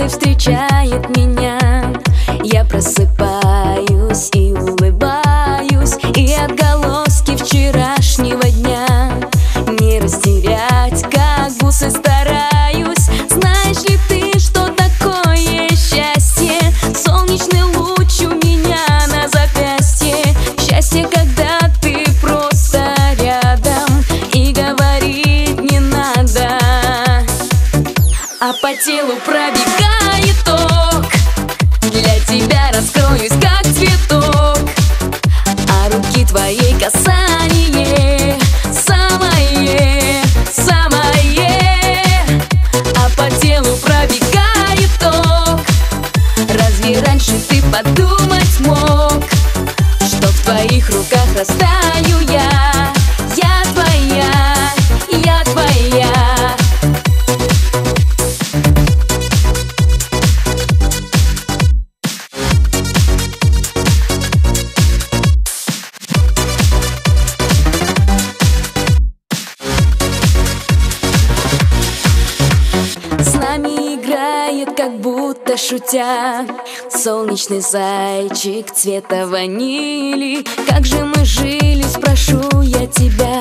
надеждой встречает меня. Я просыпаюсь и улыбаюсь, и отголоски вчерашнего дня не растерять, как бусы стараюсь. Знаешь ли ты, что такое счастье? Солнечный луч у меня на запястье. Счастье, когда ты просто рядом и говорить не надо, а по телу пробегает ток. Для тебя раскроюсь, как цветок, а руки твоей касание самое, самое. А по телу пробегает ток. Разве раньше ты подумать мог, что в твоих руках растаю я? Я твоя, я твоя. С нами играет, как будто шутя, солнечный зайчик цвета ванили. Как же мы жили, спрошу я тебя,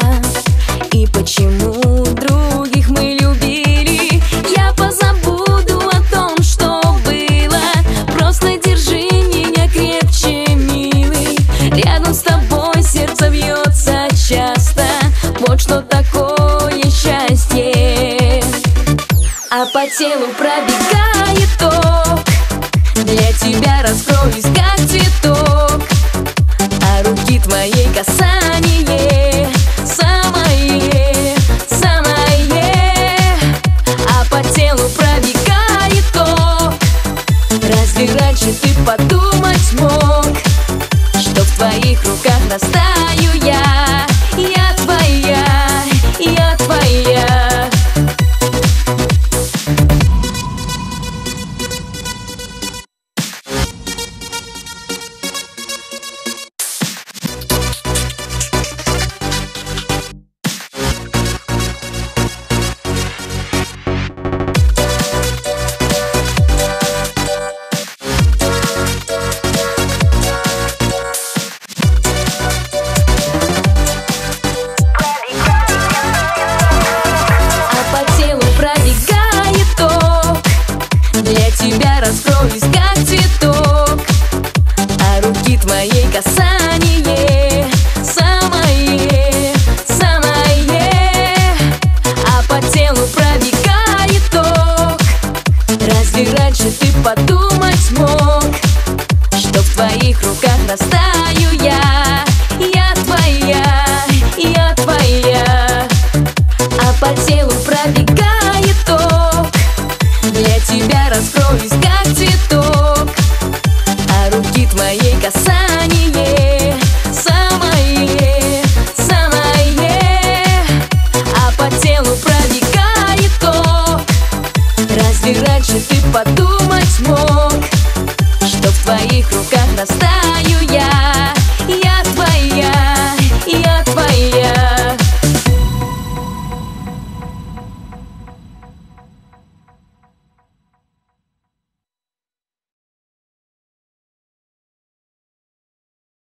и почему других мы любили? Я позабуду о том, что было. Просто держи меня крепче, милый. Рядом с тобой сердце бьется часто. Вот что такое счастье. А по телу пробегает ток. Для тебя раскроюсь, как цветок, а руки твоей касание самое, самое. А по телу пробегает ток. Разве раньше ты подумать мог, что в твоих руках растаю